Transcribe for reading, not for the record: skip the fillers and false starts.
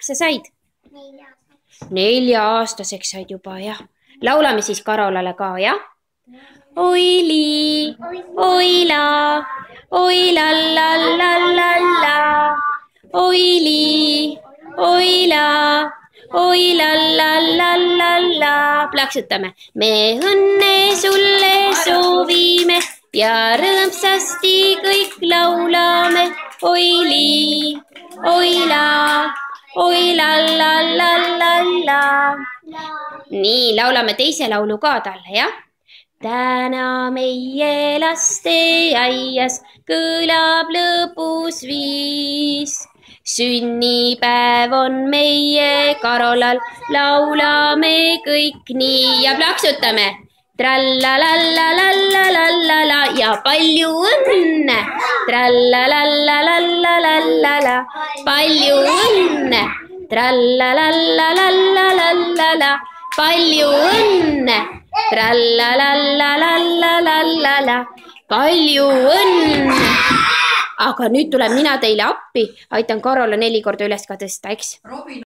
sa said? 4-aastaseks said juba, jah. Laulame siis Karolale ka, jah? Oili, oila, oilallallalalla, oili, oila, oilallallalalla. Plaksutame. Me õnne sulle soovime ja rõõmsasti kõik laulame. Oili, oila, oilallallalalla. Nii, laulame teise laulu ka talle, jah? Täna meie lasteaias kõlab lõpus viis. Sünnipäev on meie Karolal, laulame kõik nii ja plaksutame. Trallalalalalala ja palju õnne. Trallalalalalala, palju õnne. Trallalalalalala, palju õnne. Trallalalalalala, palju õnne. Aga nüüd tulen mina teile appi, aitan Karola 4 korda üles ka tõsta, eks?